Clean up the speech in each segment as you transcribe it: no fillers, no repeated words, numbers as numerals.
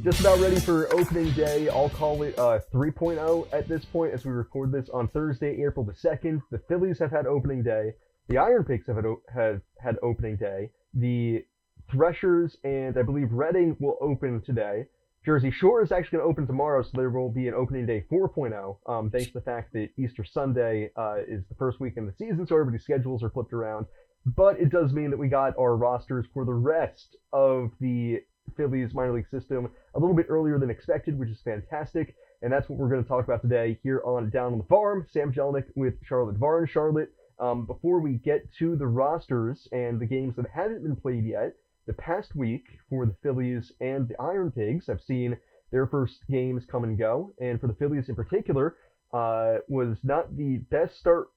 Just about ready for opening day. I'll call it 3.0 at this point as we record this on Thursday, April the 2nd. The Phillies have had opening day. The IronPigs have had opening day. The Threshers and I believe Reading will open today. Jersey Shore is actually going to open tomorrow, so there will be an opening day 4.0, thanks to the fact that Easter Sunday is the first weekend of the season, so everybody's schedules are flipped around. But it does mean that we got our rosters for the rest of the Phillies minor league system a little bit earlier than expected, which is fantastic. And that's what we're going to talk about today here on Down on the Farm. Sam Jelinek with Charlotte Varn. Charlotte, before we get to the rosters and the games that haven't been played yet, the past week for the Phillies and the IronPigs have seen their first games come and go. And for the Phillies in particular, was not the best start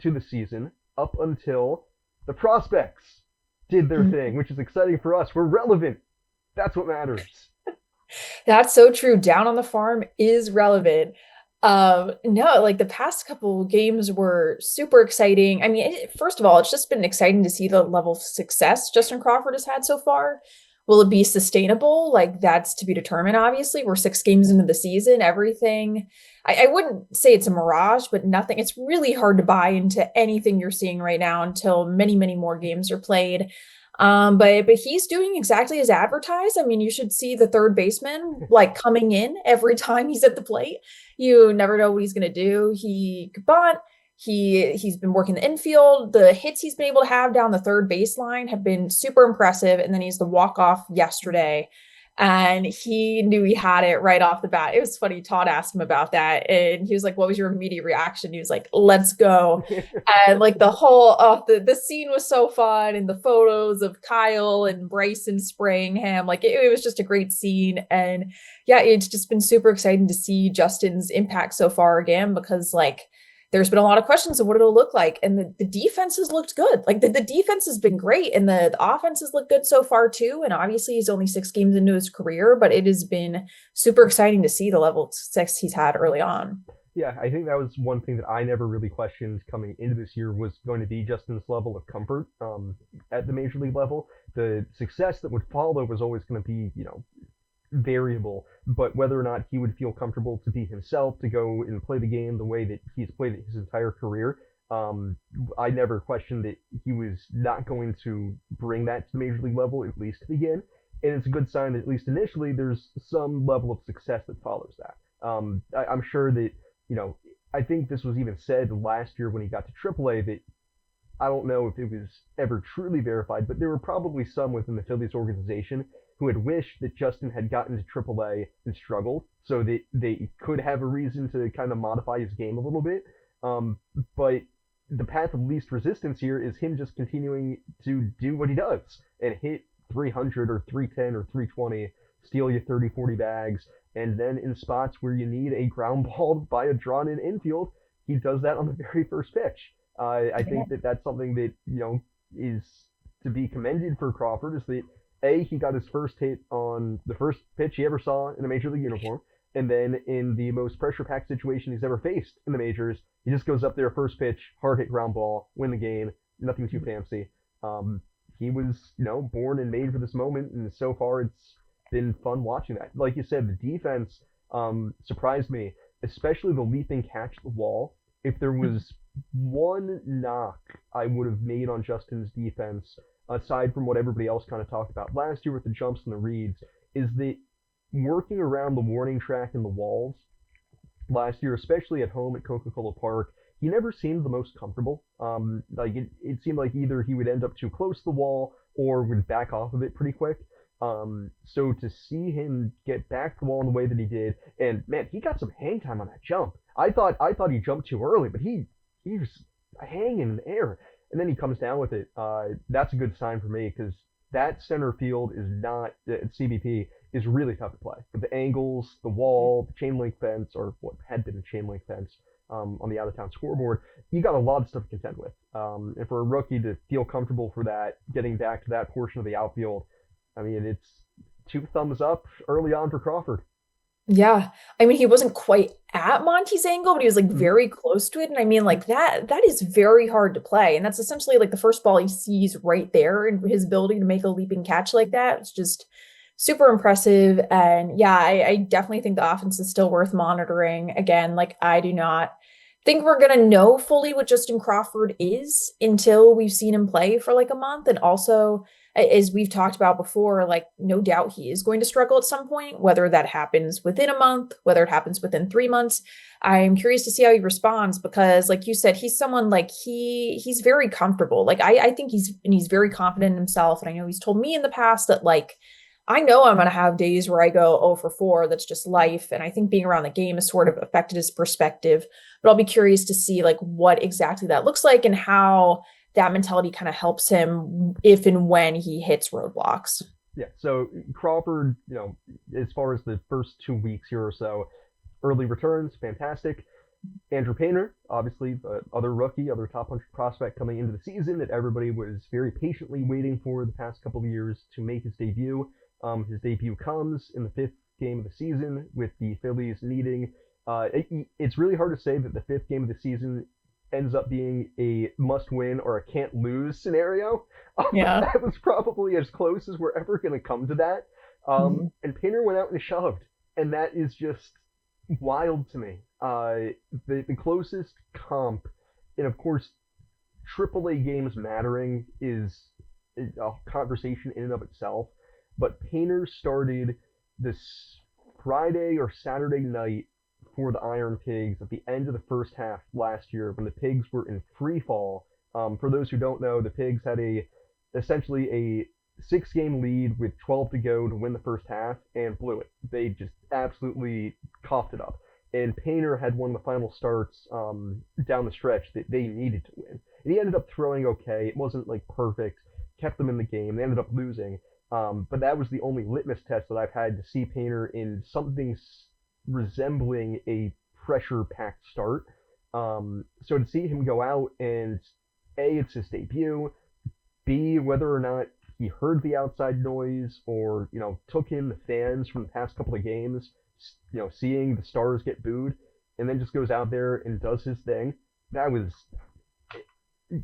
to the season up until the prospects did their thing, which is exciting for us. We're relevant. That's what matters. That's so true. Down on the Farm is relevant. No, like the past couple games were super exciting. I mean, first of all, it's just been exciting to see the level of success Justin Crawford has had so far. Will it be sustainable? Like that's to be determined, obviously. We're 6 games into the season. Everything, I wouldn't say it's a mirage, but nothing. It's really hard to buy into anything you're seeing right now until many, many more games are played. But he's doing exactly as advertised. I mean, you should see the third baseman like coming in every time he's at the plate. You never know what he's gonna do. He could bunt. He's been working the infield. The hits he's been able to have down the third baseline have been super impressive. And then he's the walk-off yesterday. And he knew he had it right off the bat. It was funny. Todd asked him about that. And he was like, what was your immediate reaction? He was like, let's go. And like the whole, the scene was so fun. And the photos of Kyle and Bryson spraying him, like it was just a great scene. And yeah, it's just been super exciting to see Justin's impact so far again, because like, there's been a lot of questions of what it'll look like. And the defense has looked good. Like the defense has been great. And the offense has looked good so far too. And obviously he's only 6 games into his career, but it has been super exciting to see the level of success he's had early on. Yeah, I think that was one thing that I never really questioned coming into this year was going to be Justin's level of comfort at the major league level. The success that would follow was always going to be, variable, but whether or not he would feel comfortable to be himself, to go and play the game the way that he's played it his entire career, I never questioned that he was not going to bring that to the major league level, at least to begin. And it's a good sign that at least initially there's some level of success that follows that. I'm sure that, I think this was even said last year when he got to AAA that I don't know if it was ever truly verified, but there were probably some within the Phillies organization who had wished that Justin had gotten to AAA and struggled so that they could have a reason to kind of modify his game a little bit. But the path of least resistance here is him just continuing to do what he does and hit 300 or 310 or 320, steal you 30, 40 bags, and then in spots where you need a ground ball by a drawn-in infield, he does that on the very first pitch. I think that that's something that, is to be commended for Crawford, is that he got his first hit on the first pitch he ever saw in a major league uniform, and then in the most pressure-packed situation he's ever faced in the majors, he just goes up there, first pitch, hard hit ground ball, win the game, nothing too fancy. He was, born and made for this moment, and so far it's been fun watching that. Like you said, the defense surprised me, especially the leaping catch the wall. If there was one knock I would have made on Justin's defense, aside from what everybody else kind of talked about last year with the jumps and the reads, is that working around the warning track and the walls last year, especially at home at Coca-Cola Park, he never seemed the most comfortable. It seemed like either he would end up too close to the wall or would back off of it pretty quick. So to see him get back to the wall in the way that he did, and man, he got some hang time on that jump. I thought he jumped too early, but he was hanging in the air. And then he comes down with it. That's a good sign for me because that center field is not, CBP is really tough to play. With the angles, the wall, the chain link fence, or what had been a chain link fence on the out-of-town scoreboard, you got a lot of stuff to contend with. And for a rookie to feel comfortable for that, getting back to that portion of the outfield, I mean, it's 2 thumbs up early on for Crawford. Yeah. I mean, he wasn't quite at Monty's angle, but he was like very close to it. And I mean, like that is very hard to play. And that's essentially like the first ball he sees right there in his ability to make a leaping catch like that. It's just super impressive. And yeah, I definitely think the offense is still worth monitoring. Again, like I do not think we're gonna know fully what Justin Crawford is until we've seen him play for like a month. And also, as we've talked about before, like no doubt he is going to struggle at some point, whether that happens within a month, whether it happens within 3 months. I'm curious to see how he responds because, like you said, he's someone like he's very comfortable. Like I think he's very confident in himself. And I know he's told me in the past that like I know I'm gonna have days where I go 0 for 4. That's just life. And I think being around the game has sort of affected his perspective. But I'll be curious to see like what exactly that looks like and how that mentality kind of helps him if and when he hits roadblocks. Yeah, so Crawford, as far as the first 2 weeks here or so, early returns, fantastic. Andrew Painter, obviously, the other rookie, other top 100 prospect coming into the season that everybody was very patiently waiting for the past couple of years to make his debut. His debut comes in the 5th game of the season with the Phillies needing. It's really hard to say that the 5th game of the season ends up being a must-win or a can't-lose scenario. Yeah. That was probably as close as we're ever going to come to that. Mhm. And Painter went out and shoved, and that is just wild to me. The closest comp, and of course, AAA games mattering is a conversation in and of itself. But Painter started this Friday or Saturday night for the IronPigs at the end of the first half last year when the Pigs were in free fall. For those who don't know, the Pigs had essentially a 6-game lead with 12 to go to win the first half and blew it. They just absolutely coughed it up. And Painter had one of the final starts down the stretch that they needed to win. And he ended up throwing okay. It wasn't like perfect, kept them in the game. They ended up losing. But that was the only litmus test that I've had to see Painter in something resembling a pressure-packed start. So to see him go out and A, it's his debut, B, whether or not he heard the outside noise or, took in the fans from the past couple of games, seeing the stars get booed, and then just goes out there and does his thing. That was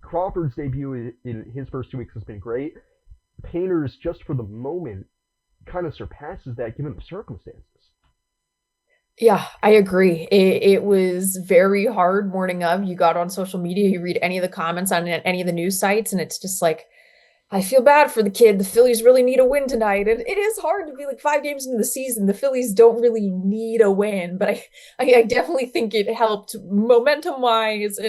Crawford's debut in his first 2 weeks has been great. Painter's just for the moment kind of surpasses that given the circumstances. Yeah, I agree. It was very hard morning of. You got on social media, you read any of the comments on any of the news sites, and it's just like, I feel bad for the kid. The Phillies really need a win tonight. It is hard to be like 5 games into the season. The Phillies don't really need a win, but I definitely think it helped momentum wise.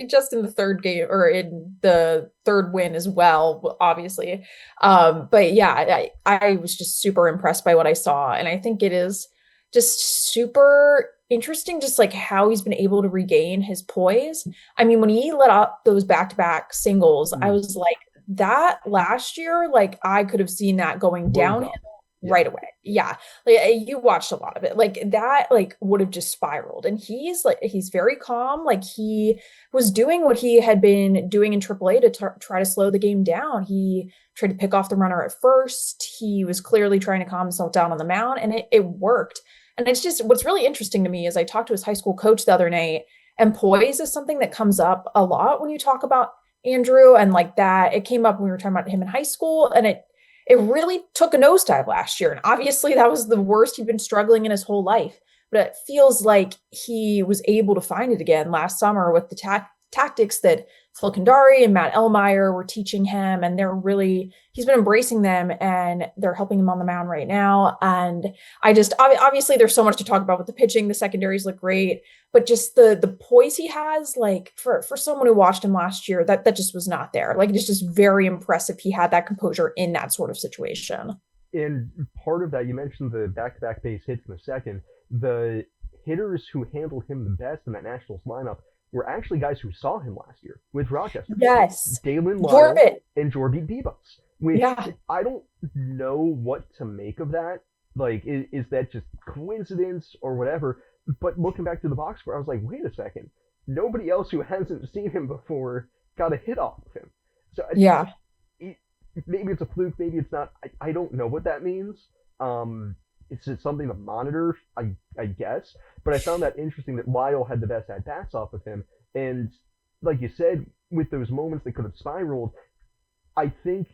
Just in the third game or in the third win as well, obviously. But yeah, I was just super impressed by what I saw, and I think it is just super interesting, just like how he's been able to regain his poise. I mean, when he let up those back-to-back singles, I Mm. was like that last year, like I could have seen that going Blows downhill up. Yeah. right away. Yeah. Like you watched a lot of it. Like that like would have just spiraled. And he's very calm. Like he was doing what he had been doing in AAA to try to slow the game down. He tried to pick off the runner at first. He was clearly trying to calm himself down on the mound and it worked. And it's just what's really interesting to me is I talked to his high school coach the other night, and poise is something that comes up a lot when you talk about Andrew, and like that it came up when we were talking about him in high school, and it really took a nosedive last year. And obviously that was the worst he'd been struggling in his whole life. But it feels like he was able to find it again last summer with the tactics that Phil Kandari and Matt Elmeyer were teaching him, and he's been embracing them, and they're helping him on the mound right now. And I just obviously there's so much to talk about with the pitching. The secondaries look great, but just the poise he has, like for someone who watched him last year, that just was not there. Like it's just very impressive he had that composure in that sort of situation. And part of that, you mentioned the back-to-back base hits in a second. The hitters who handled him the best in that Nationals lineup were actually guys who saw him last year with Rochester. Yes. Dalen Lyle Corbett. and Jorby Bebos, which Yeah. I don't know what to make of that. Like, is that just coincidence or whatever? But looking back to the box score, I was like, wait a second. Nobody else who hasn't seen him before got a hit off of him. So Yeah. maybe it's a fluke, maybe it's not. I don't know what that means. It's just something to monitor, I guess. But I found that interesting that Lyle had the best at bats off of him, and like you said, with those moments that could have spiraled, I think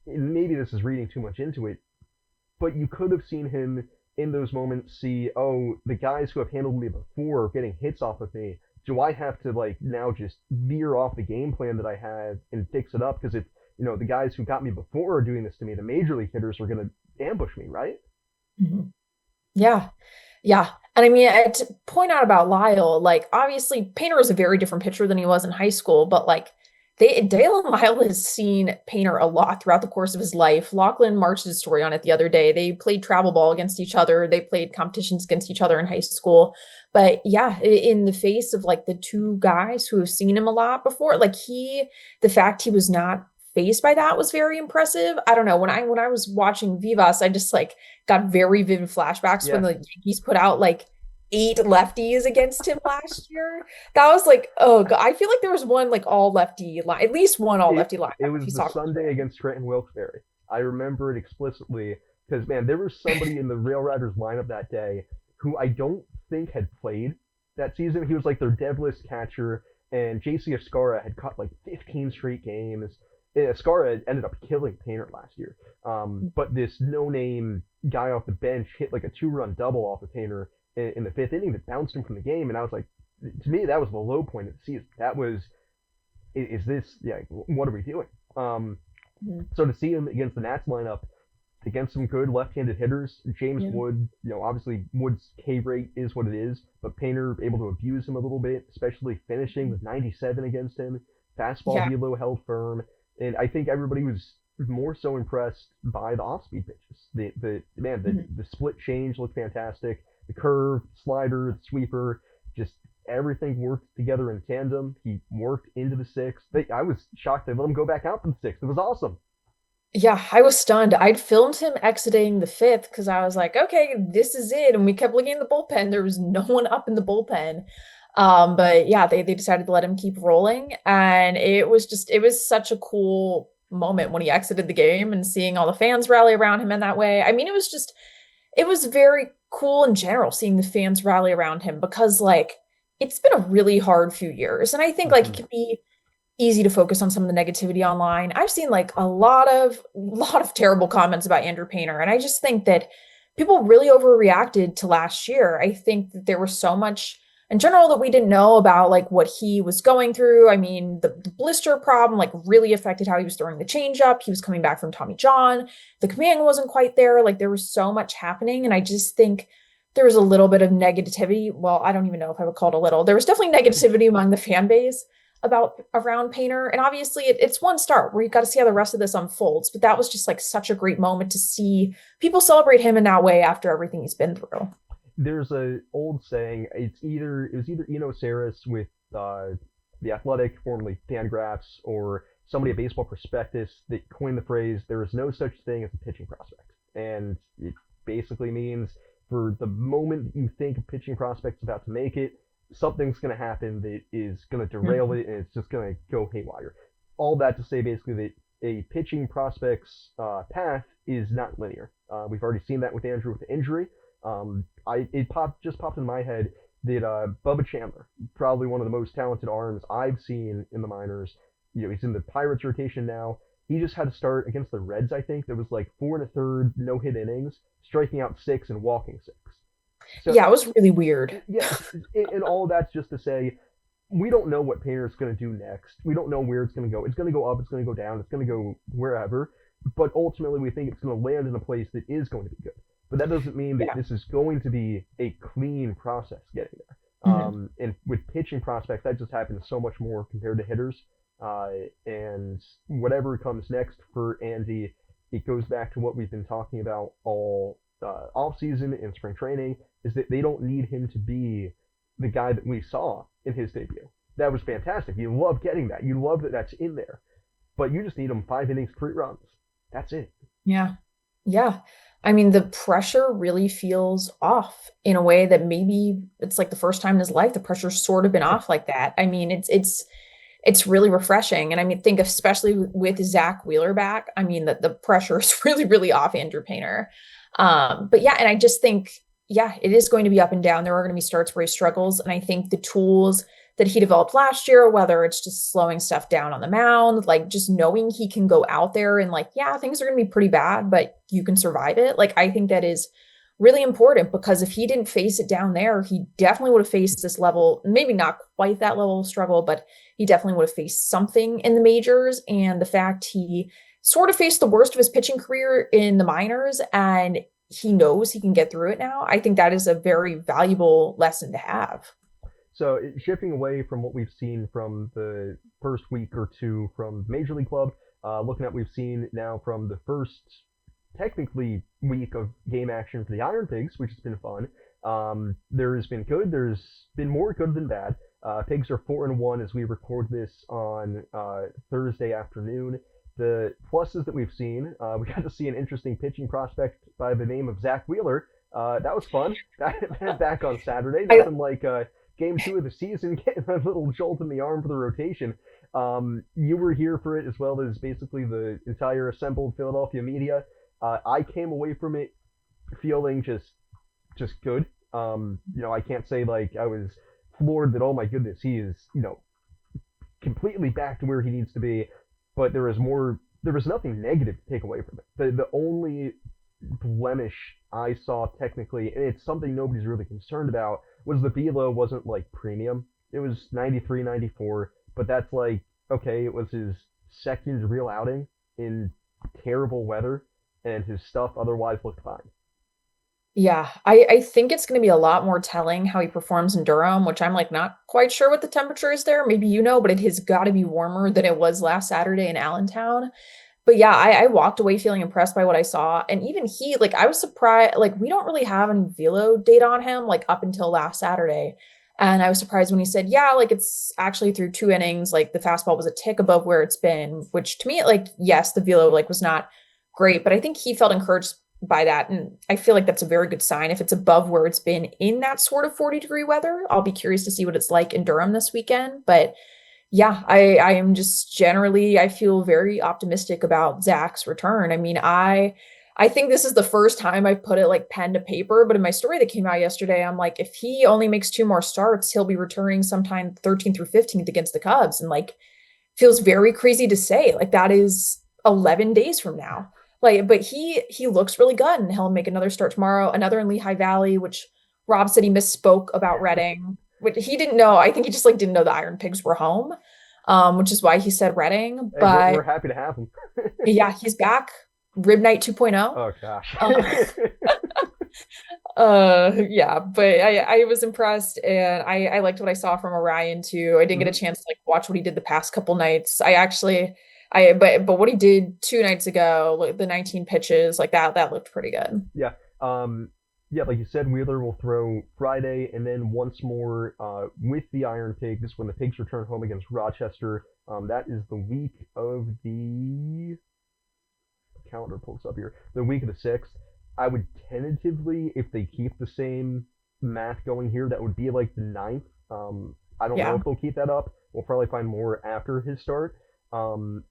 maybe this is reading too much into it. but you could have seen him in those moments see, oh, the guys who have handled me before are getting hits off of me. Do I have to like now just veer off the game plan that I had and fix it up? Because if the guys who got me before are doing this to me, the major league hitters are gonna ambush me, right? Mhm. Yeah. Yeah. And I mean, to point out about Lyle, like obviously Painter is a very different pitcher than he was in high school, but like Dale and Lyle has seen Painter a lot throughout the course of his life. Lachlan marched his story on it the other day. They played travel ball against each other. They played competitions against each other in high school. But yeah, in the face of like the two guys who have seen him a lot before, like the fact he was not phased by that was very impressive. I don't know. When I was watching Vivas, I just like got very vivid flashbacks when Yeah, the Yankees put out like 8 lefties against him last year. That was like, oh God, I feel like there was one like all lefty line, at least one all it lefty linebacker it if was you the saw Sunday Crawford. against Trenton Wilkes-Barre. I remember it explicitly because man, there was somebody in the Rail Riders lineup that day who I don't think had played that season. He was like their deadliest catcher, and JC Escara had caught like 15 straight games. Escara ended up killing Painter last year. But this no-name guy off the bench hit like a two-run double off of Painter in the fifth inning that bounced him from the game, and I was like, to me, that was the low point of the season. That was, is this, yeah, what are we doing? Um, Mhm. so to see him against the Nats lineup, against some good left-handed hitters, James Yeah. Wood, obviously Wood's K rate is what it is, but Painter able to abuse him a little bit, especially finishing with 97 against him, fastball Yeah. velo held firm, and I think everybody was more so impressed by the off-speed pitches. Mhm. The split change looked fantastic. The curve, slider, the sweeper, just everything worked together in tandem. He worked into the sixth. I was shocked they let him go back out for the sixth. It was awesome. Yeah, I was stunned. I'd filmed him exiting the fifth because I was like, okay, this is it. And we kept looking in the bullpen. There was no one up in the bullpen. But yeah, they decided to let him keep rolling. And it was such a cool moment when he exited the game and seeing all the fans rally around him in that way. I mean, it was very cool in general seeing the fans rally around him because like it's been a really hard few years. And I think like it Mm-hmm. can be easy to focus on some of the negativity online. I've seen like a lot of terrible comments about Andrew Painter, and I just think that people really overreacted to last year. I think that there was so much in general that we didn't know about like what he was going through. I mean, the blister problem like really affected how he was throwing the changeup. He was coming back from Tommy John. The command wasn't quite there. Like there was so much happening, and I just think there was a little bit of negativity. Well, I don't even know if I would call it a little. There was definitely negativity among the fan base about around Painter. And obviously it's one start where you got to see how the rest of this unfolds. But that was just like such a great moment to see people celebrate him in that way after everything he's been through. There's a old saying. It was either Eno Saris with the Athletic, formerly Fangraphs, or somebody at Baseball Prospectus that coined the phrase "there is no such thing as a pitching prospect," and it basically means for the moment that you think a pitching prospect's about to make it, something's going to happen that is going to derail Mhm. it, and it's just going to go haywire. All that to say, basically, that a pitching prospect's path is not linear. We've already seen that with Andrew with the injury. Just popped in my head that Bubba Chandler, probably one of the most talented arms I've seen in the minors. He's in the Pirates rotation now. He just had to start against the Reds. I think there was like four and a third no hit innings, striking out six and walking six. So Yeah, it was really weird. yeah, and all that's just to say we don't know what Painter is going to do next. We don't know where it's going to go. It's going to go up. It's going to go down. It's going to go wherever. But ultimately, we think it's going to land in a place that is going to be good. But that doesn't mean that Yeah. this is going to be a clean process getting there. Mhm. And with pitching prospects, that just happens so much more compared to hitters. And whatever comes next for Andy, it goes back to what we've been talking about all off season and spring training, is that they don't need him to be the guy that we saw in his debut. That was fantastic. You love getting that. You love that that's in there. But you just need him 5 innings, 3 runs. That's it. Yeah. Yeah. I mean, the pressure really feels off in a way that maybe it's like the first time in his life the pressure's sort of been Yeah. off like that. I mean, it's really refreshing. And I mean, think especially with Zach Wheeler back, I mean that the pressure is really, really off Andrew Painter. But yeah, and I just think, yeah, it is going to be up and down. There are going to be starts where he struggles. And I think the tools that he developed last year, whether it's just slowing stuff down on the mound, like just knowing he can go out there and like, yeah, things are going to be pretty bad, but you can survive it. Like, I think that is really important because if he didn't face it down there, he definitely would have faced this level, maybe not quite that level of struggle, but he definitely would have faced something in the majors. And the fact he sort of faced the worst of his pitching career in the minors and he knows he can get through it now, I think that is a very valuable lesson to have. So shifting away from what we've seen from the first week or two from Major League Club, looking at what we've seen now from the first technically week of game action for the IronPigs, which has been fun. There has been good. There's been more good than bad. Pigs are 4-1 as we record this on Thursday afternoon. The pluses that we've seen, we got to see an interesting pitching prospect by the name of Zach Wheeler. That was fun. Back on Saturday. I, Nothing like game 2 of the season, getting a little jolt in the arm for the rotation. You were here for it as well as basically the entire assembled Philadelphia media. I came away from it feeling just good. I can't say like I was floored that, oh my goodness, he is completely back to where he needs to be. But there was nothing negative to take away from it. The only blemish I saw technically, and it's something nobody's really concerned about, was the velo wasn't like premium. It was 93, 94, but that's like, okay, it was his second real outing in terrible weather, and his stuff otherwise looked fine. yeah, I think it's going to be a lot more telling how he performs in Durham, which I'm like not quite sure what the temperature is there. Maybe but it has got to be warmer than it was last Saturday in Allentown. But yeah, I walked away feeling impressed by what I saw. And even he, like, I was surprised, like, we don't really have any velo data on him, like, up until last Saturday. And I was surprised when he said, yeah, like, it's actually through 2 innings, like, the fastball was a tick above where it's been, which to me, like, yes, the velo, like, was not great, but I think he felt encouraged by that. And I feel like that's a very good sign if it's above where it's been in that sort of 40-degree weather. I'll be curious to see what it's like in Durham this weekend. But yeah, I am just generally I feel very optimistic about Zach's return. I mean, I think this is the first time I've put it like pen to paper, but in my story that came out yesterday, I'm like, if he only makes 2 more starts, he'll be returning sometime 13th through 15th against the Cubs. And like feels very crazy to say. Like that is 11 days from now. Like, but he looks really good and he'll make another start tomorrow, another in Lehigh Valley, which Rob said he misspoke about Reading. But he didn't know. I think he just like didn't know the IronPigs were home, which is why he said Reading. Hey, we're But happy to have him. yeah, he's back. Rib Night 2.0. Oh gosh. Yeah, but I was impressed and I liked what I saw from Orion too. I didn't get a chance to like watch what he did the past couple nights. But what he did 2 nights ago, like the 19 pitches, like that looked pretty good. Yeah. Yeah, like you said, Wheeler will throw Friday and then once more with the IronPigs when the Pigs return home against Rochester. That is the week of the calendar pulls up here. The week of the 6th. I would tentatively, if they keep the same math going here, that would be like the 9th. I don't know Yeah. if they'll keep that up. We'll probably find more after his start. I'm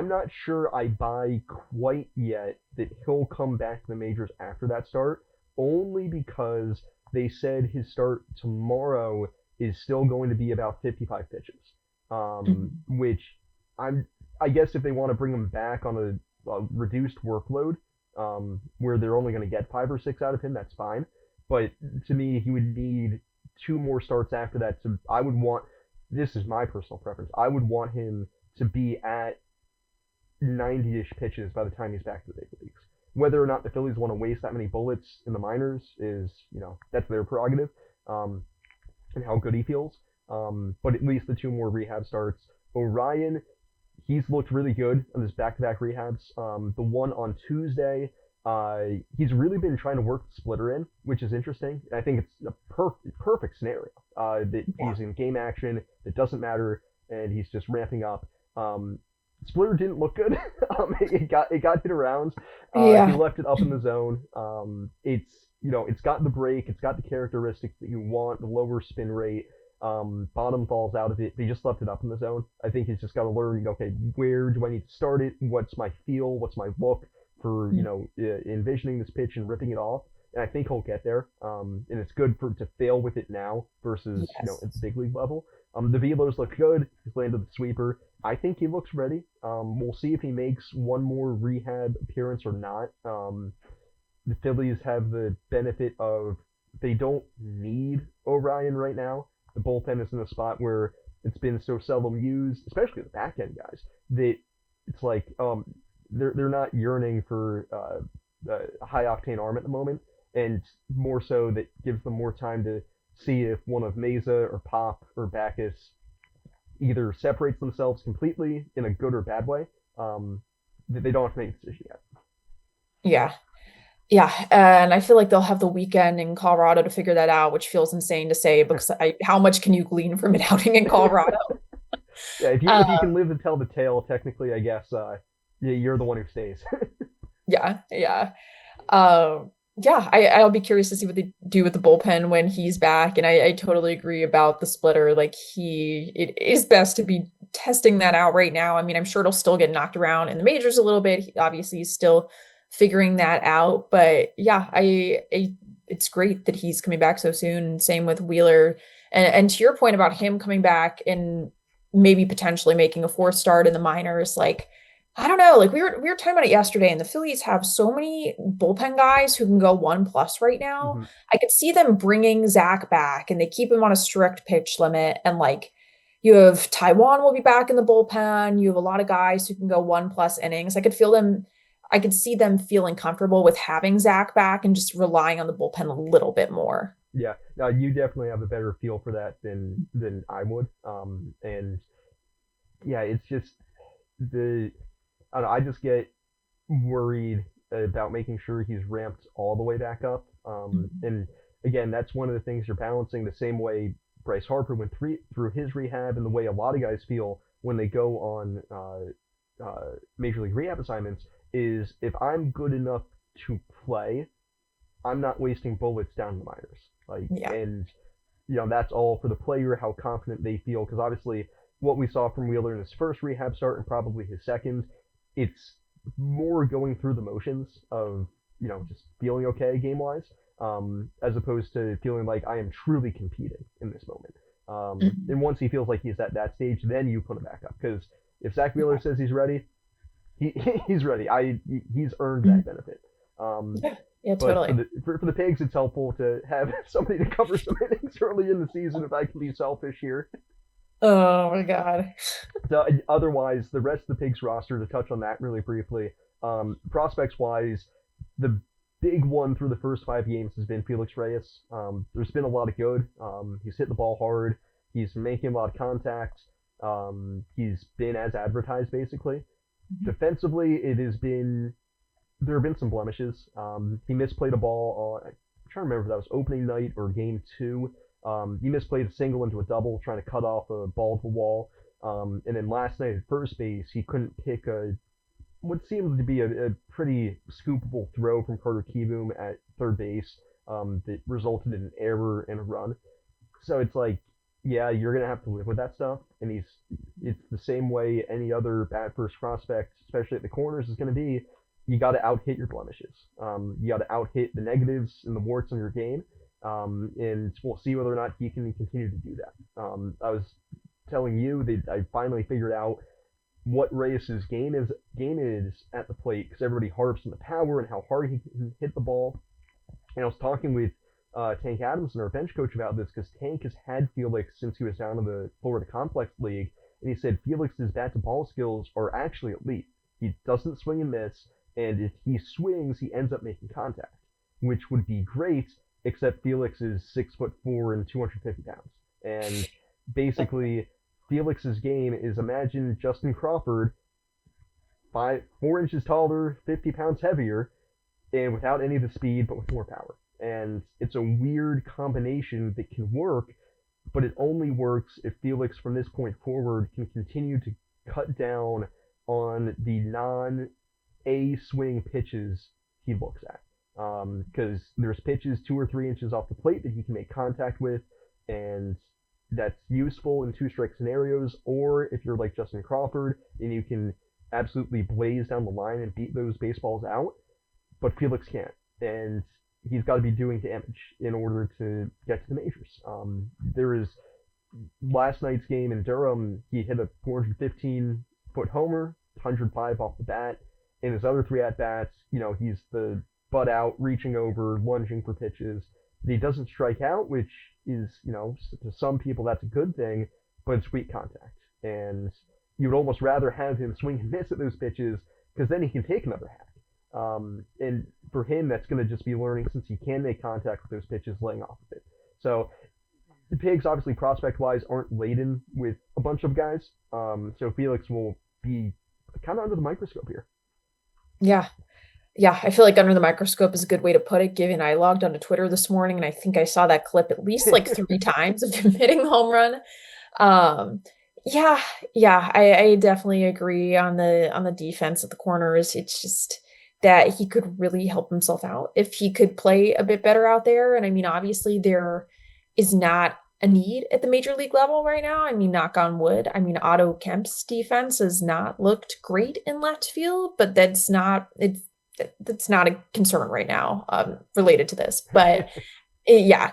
not sure I buy quite yet that he'll come back to the majors after that start, only because they said his start tomorrow is still going to be about 55 pitches, Mhm. which I guess if they want to bring him back on a reduced workload, where they're only going to get 5 or 6 out of him, that's fine. But to me, he would need 2 more starts after that. So I would want, this is my personal preference, I would want him to be at 90-ish pitches by the time he's back to the big leagues. Whether or not the Phillies want to waste that many bullets in the minors is, that's their prerogative, and how good he feels. But at least the 2 more rehab starts. Orion, he's looked really good on his back-to-back rehabs. The one on Tuesday, he's really been trying to work the splitter in, which is interesting. I think it's a perfect scenario. That Yeah. he's in game action, it doesn't matter, and he's just ramping up. Splitter didn't look good. It got hit around. He Yeah. left it up in the zone. It's got the break, it's got the characteristics that you want, the lower spin rate. Bottom falls out of it. They just left it up in the zone. I think he's just got to learn. Okay, where do I need to start it? What's my feel? What's my look for envisioning this pitch and ripping it off? and I think he'll get there. And it's good for to fail with it now versus at the Yes. big league level. The velos look good. He's landed the sweeper. I think he looks ready. We'll see if he makes one more rehab appearance or not. The Phillies have the benefit of they don't need Orion right now. The bullpen is in a spot where it's been so seldom used, especially the back end guys, that it's like they're not yearning for a high octane arm at the moment, and more so that gives them more time to see if one of Mesa or Pop or Bacchus either separates themselves completely in a good or bad way. That they don't have to make a decision yet. Yeah. Yeah, and I feel like they'll have the weekend in Colorado to figure that out, which feels insane to say because how much can you glean from an outing in Colorado? Yeah, Uh, if you can live to tell the tale, technically, I guess yeah, you're the one who stays. yeah, yeah. Yeah, I'll be curious to see what they do with the bullpen when he's back. And I totally agree about the splitter. Like it is best to be testing that out right now. I mean, I'm sure it'll still get knocked around in the majors a little bit. Obviously, he's still figuring that out. But yeah, it's great that he's coming back so soon. Same with Wheeler. And to your point about him coming back and maybe potentially making a fourth start in the minors, like I don't know. Like we were talking about it yesterday, and the Phillies have so many bullpen guys who can go 1+ right now. Hmm. I could see them bringing Zach back, and they keep him on a strict pitch limit. And like you have Taiwan will be back in the bullpen. You have a lot of guys who can go 1+ innings. I could feel them. I could see them feeling comfortable with having Zach back and just relying on the bullpen a little bit more. Yeah, you definitely have a better feel for that than I would. And yeah, it's just the I don't know, I just get worried about making sure he's ramped all the way back up. And again, that's one of the things you're balancing the same way Bryce Harper went through his rehab, and the way a lot of guys feel when they go on major league rehab assignments is if I'm good enough to play, I'm not wasting bullets down the minors. Like, Yeah. and that's all for the player, how confident they feel. Because obviously, what we saw from Wheeler in his first rehab start and probably his second, it's more going through the motions of just feeling okay game wise, as opposed to feeling like I am truly competing in this moment. Mhm. And once he feels like he's at that stage, then you put him back up. Because if Zach Wheeler says he's ready, he he's ready. He's earned Mhm. that benefit. Um, Yeah. Yeah, but totally. for the pigs, it's helpful to have somebody to cover some innings early in the season. If I can be selfish here. Oh my God. So, otherwise, the rest of the pigs roster, to touch on that really briefly, prospects wise, the big one through the first 5 games has been Felix Reyes. There's been a lot of good. He's hit the ball hard. He's making a lot of contact. He's been as advertised, basically. Defensively, there have been some blemishes. He misplayed a ball. I'm trying to remember if that was opening night or game two. He misplayed a single into a double, trying to cut off a ball to the wall. And then last night at first base, he couldn't pick what seemed to be a pretty scoopable throw from Carter Kieboom at third base, that resulted in an error and a run. So it's like, yeah, you're gonna have to live with that stuff. And it's the same way any other bat first prospect, especially at the corners, is gonna be. You got to out hit your blemishes. You got to out hit the negatives and the warts on your game. And we'll see whether or not he can continue to do that. I was telling you that I finally figured out what Reyes's game is at the plate, because everybody harps on the power and how hard he can hit the ball. And I was talking with Tank Adamson, our bench coach, about this, because Tank has had Felix since he was down in the Florida Complex League, and he said Felix's bat to ball skills are actually elite. He doesn't swing and miss, and if he swings, he ends up making contact, which would be great, except Felix is 6'4" and 250 pounds. And basically, Felix's game is, imagine Justin Crawford, 4 inches taller, 50 pounds heavier, and without any of the speed, but with more power. And it's a weird combination that can work, but it only works if Felix, from this point forward, can continue to cut down on the non-A swing pitches he looks at. Because there's pitches 2 or 3 inches off the plate that he can make contact with, and that's useful in two-strike scenarios. Or if you're like Justin Crawford, then you can absolutely blaze down the line and beat those baseballs out. But Felix can't. And he's got to be doing damage in order to get to the majors. There is last night's game in Durham, he hit a 415-foot homer, 105 off the bat. In his other three at bats, he's the butt out, reaching over, lunging for pitches. He doesn't strike out, which is, to some people that's a good thing, but it's weak contact. And you would almost rather have him swing and miss at those pitches because then he can take another hack. And for him, that's going to just be learning since he can make contact with those pitches, laying off of it. So the Pigs, obviously, prospect-wise, aren't laden with a bunch of guys. So Felix will be kind of under the microscope here. Yeah. Yeah, I feel like under the microscope is a good way to put it, given I logged onto Twitter this morning and I think I saw that clip at least like 3 times of him hitting the home run. Um, yeah, yeah, I definitely agree on the defense at the corners. It's just that he could really help himself out if he could play a bit better out there. And I mean, obviously there is not a need at the major league level right now. I mean, knock on wood. I mean, Otto Kemp's defense has not looked great in left field, but that's not a concern right now related to this. But yeah,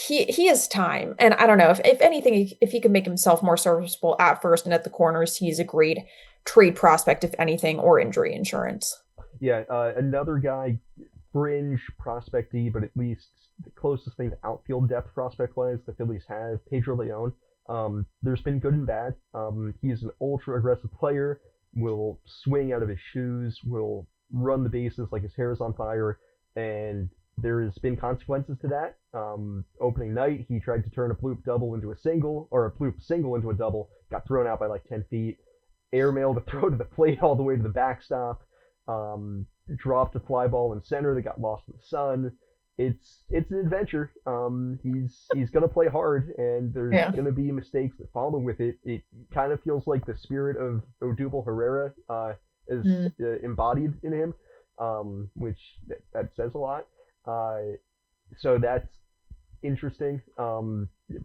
he has time, and I don't know if anything, if he can make himself more serviceable at first and at the corners, he's a great trade prospect, if anything, or injury insurance. Yeah, another guy, fringe prospecty, but at least the closest thing to outfield depth prospect wise the Phillies have, Pedro Leon. There's been good and bad. He's an ultra aggressive player, will swing out of his shoes, will run the bases like his hair is on fire, and there has been consequences to that. Opening night, he tried to turn a bloop double into a single, or a bloop single into a double, got thrown out by like 10 feet, airmailed a throw to the plate all the way to the backstop, dropped a fly ball in center that got lost in the sun. It's an adventure. He's gonna play hard, and there's gonna be mistakes that follow with it. It kind of feels like the spirit of Odubel Herrera is embodied in him, which that says a lot. So that's interesting.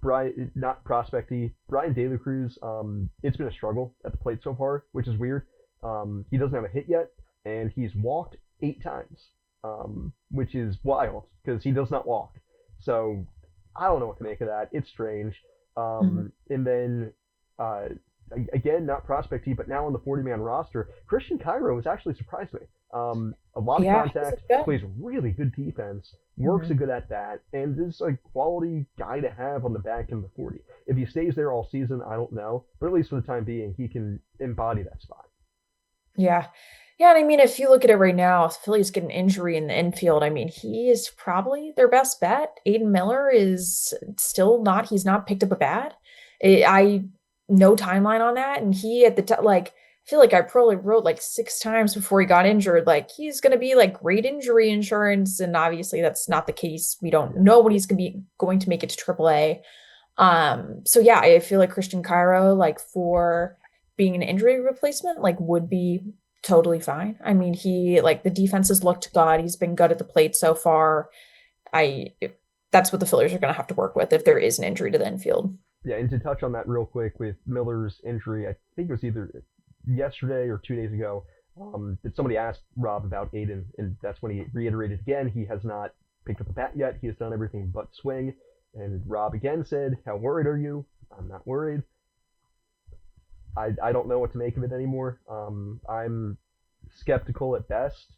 Brian, not prospecty, Brian De La Cruz. It's been a struggle at the plate so far, which is weird. He doesn't have a hit yet, and he's walked 8 times, which is wild because he does not walk. So I don't know what to make of that. It's strange. And then again, not prospecty, but now on the 40-man roster, Christian Cairo has actually surprised me. A lot of contact, plays really good defense, works a good at bat, and is a quality guy to have on the back end of the 40. If he stays there all season, I don't know, but at least for the time being, he can embody that spot. Yeah. Yeah, and I mean, if you look at it right now, if Phillies get an injury in the infield, I mean, he is probably their best bet. Aiden Miller is still not, he's not picked up a bat. No timeline on that. And he at the time, like, I feel like I probably wrote like 6 times before he got injured, like he's going to be like great injury insurance. And obviously that's not the case. We don't know when he's going to make it to AAA. So yeah, I feel like Christian Cairo, like for being an injury replacement, like would be totally fine. I mean, the defense has looked good. He's been good at the plate so far. That's what the Phillies are going to have to work with if there is an injury to the infield. Yeah, and to touch on that real quick with Miller's injury, I think it was either yesterday or 2 days ago, that somebody asked Rob about Aiden, and that's when he reiterated again, he has not picked up a bat yet. He has done everything but swing. And Rob again said, how worried are you? I'm not worried. I don't know what to make of it anymore. I'm skeptical at best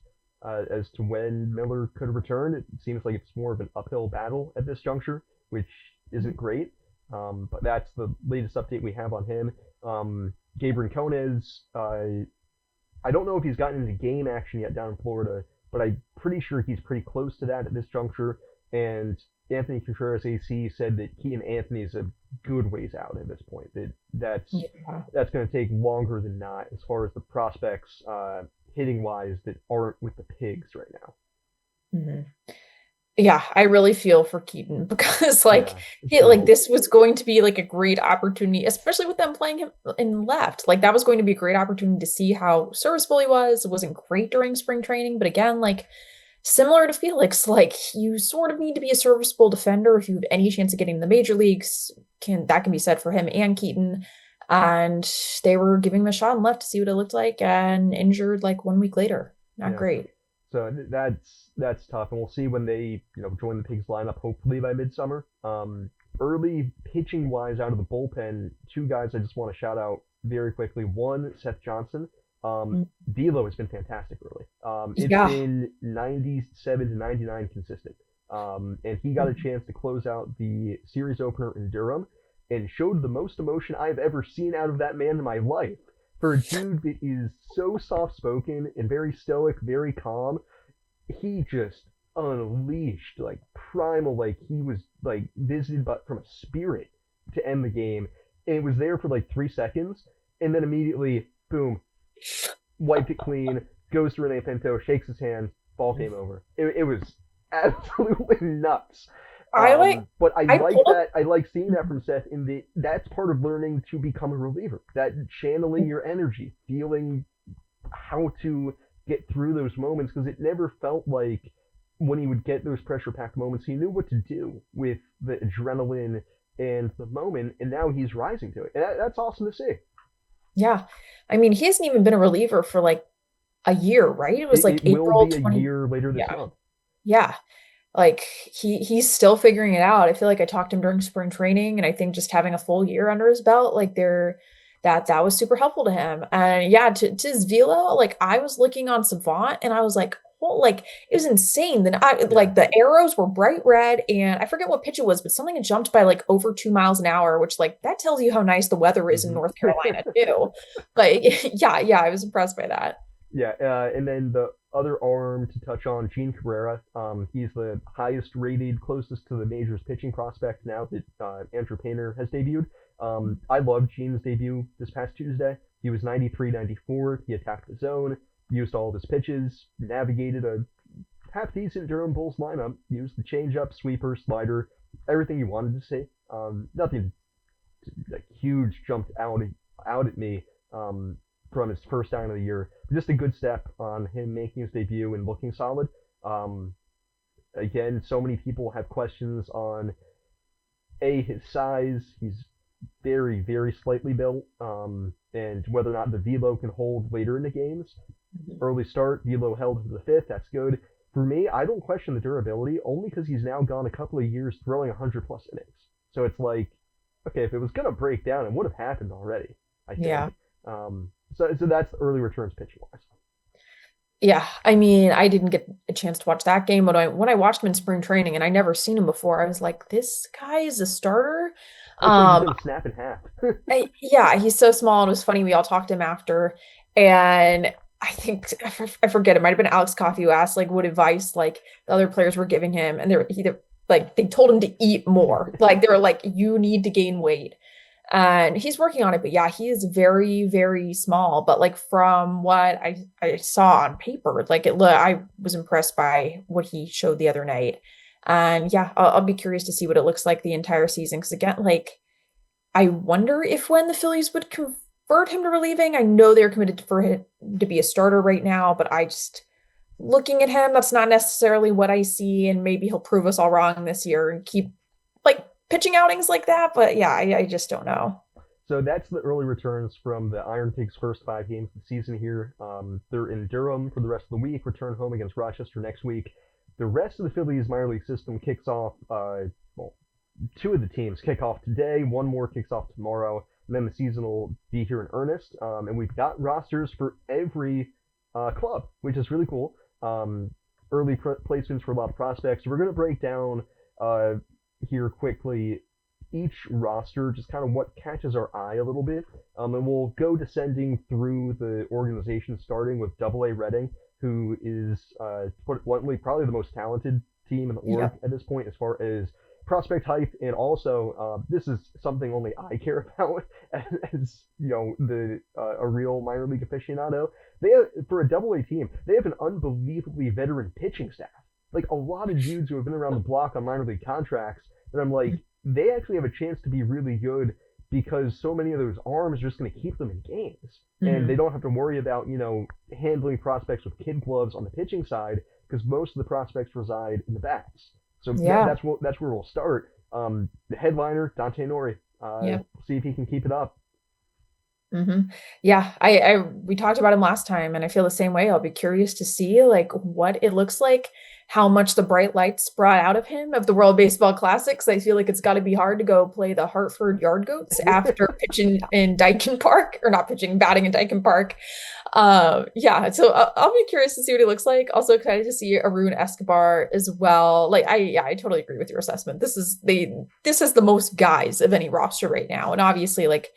as to when Miller could return. It seems like it's more of an uphill battle at this juncture, which isn't great. But that's the latest update we have on him. Gabriel Conez, I don't know if he's gotten into game action yet down in Florida, but I'm pretty sure he's pretty close to that at this juncture. And Anthony Contreras AC said that he and Anthony's a good ways out at this point. That's going to take longer than not as far as the prospects hitting wise that aren't with the Pigs right now. Mm-hmm. Yeah, I really feel for Keaton because this was going to be like a great opportunity, especially with them playing him in left. Like that was going to be a great opportunity to see how serviceable he was. It wasn't great during spring training, but again, like similar to Felix, like you sort of need to be a serviceable defender if you have any chance of getting in the major leagues. That can be said for him and Keaton. And they were giving him a shot and left to see what it looked like and injured like 1 week later. Not great. So that's tough, and we'll see when they join the Pigs lineup. Hopefully by midsummer. Early pitching wise, out of the bullpen, two guys I just want to shout out very quickly. One, Seth Johnson. Mm. D'Lo has been fantastic early. It's Yeah. been 97 to 99 consistent. And he got a chance to close out the series opener in Durham and showed the most emotion I've ever seen out of that man in my life. For a dude that is so soft spoken and very stoic, very calm, he just unleashed like primal, like he was like visited but from a spirit to end the game. And it was there for like 3 seconds, and then immediately, boom, wiped it clean, goes to Rene Pinto, shakes his hand, ball game over. It was absolutely nuts. I like But I I like pulled that. I like seeing that from Seth. That's part of learning to become a reliever. That channeling your energy, feeling how to get through those moments, because it never felt like when he would get those pressure packed moments, he knew what to do with the adrenaline and the moment, and now he's rising to it. And that's awesome to see. yeah. I mean, he hasn't even been a reliever for like a year, right? It was It, like it will April be a 20. year later this Yeah. month. Yeah. Like he's still figuring it out. I feel like I talked to him during spring training, and I think just having a full year under his belt, like that was super helpful to him. And yeah, to his velo, like I was looking on Savant and I was like, oh, like it was insane. Then I Yeah. like the arrows were bright red, and I forget what pitch it was, but something had jumped by like over 2 miles an hour, which like that tells you how nice the weather is in Hmm. North Carolina too. Like yeah, I was impressed by that. Yeah, and then the other arm to touch on, Gene Cabrera. He's the highest rated, closest to the majors pitching prospect now that Andrew Painter has debuted. I loved Gene's debut this past Tuesday. He was 93, 94. He attacked the zone, used all of his pitches, navigated a half decent Durham Bulls lineup, used the changeup, sweeper, slider, everything you wanted to see. Nothing like huge jumped out at me from his first down of the year. Just a good step on him making his debut and looking solid. Um, Again, so many people have questions on his size. He's very, very slightly built, and whether or not the velo can hold later in the games. Early start, velo held to the fifth. That's good. For me, I don't question the durability only because he's now gone a couple of years throwing 100 plus innings. So it's like, okay, if it was gonna break down, it would have happened already. I think. Yeah. So that's the early returns pitching wise. Yeah, I mean, I didn't get a chance to watch that game, but when I watched him in spring training and I never seen him before, I was like, this guy is a starter. Looks like he's Um, gonna snap in half. yeah, he's so small. And it was funny. We all talked to him after, and I think I forget. It might have been Alex Coffey who asked like what advice like the other players were giving him, and like they told him to eat more. Like they were like, you need to gain weight. And he's working on it, but yeah, he is very, very small. But like from what I saw on paper, like I was impressed by what he showed the other night. And yeah, I'll be curious to see what it looks like the entire season. Because again, like I wonder if when the Phillies would convert him to relieving, I know they're committed for him to be a starter right now, but I just looking at him, that's not necessarily what I see, and maybe he'll prove us all wrong this year and keep like pitching outings like that. But yeah, I just don't know. So that's the early returns from the Iron Pigs' first 5 games of the season here. They're in Durham for the rest of the week, return home against Rochester next week. The rest of the Phillies minor league system kicks off, well, two of the teams kick off today, one more kicks off tomorrow, and then the season will be here in earnest. And we've got rosters for every club, which is really cool. Early placements for a lot of prospects. We're going to break down uh, here quickly each roster, just kind of what catches our eye a little bit. And we'll go descending through the organization, starting with Double A Reading, who is, to put it bluntly, probably the most talented team in the org Yeah. at this point as far as prospect hype, and also this is something only I care about as the a real minor league aficionado. They have, for a Double A team, they have an unbelievably veteran pitching staff, like a lot of dudes who have been around the block on minor league contracts. And I'm like, they actually have a chance to be really good because so many of those arms are just going to keep them in games, and they Mhm. don't have to worry about handling prospects with kid gloves on the pitching side because most of the prospects reside in the bats. So Yeah. that's where we'll start. The headliner, Dante Nori. Yeah. See if he can keep it up. hmm Yeah, we talked about him last time, and I feel the same way. I'll be curious to see like what it looks like, how much the bright lights brought out of him of the World Baseball Classics. I feel like it's got to be hard to go play the Hartford Yard Goats after pitching in Dyken Park, or not pitching, batting in Dyken Park. Yeah, so I'll be curious to see what he looks like. Also excited to see Arun Escobar as well. Like I totally agree with your assessment. This is the most guys of any roster right now, and obviously like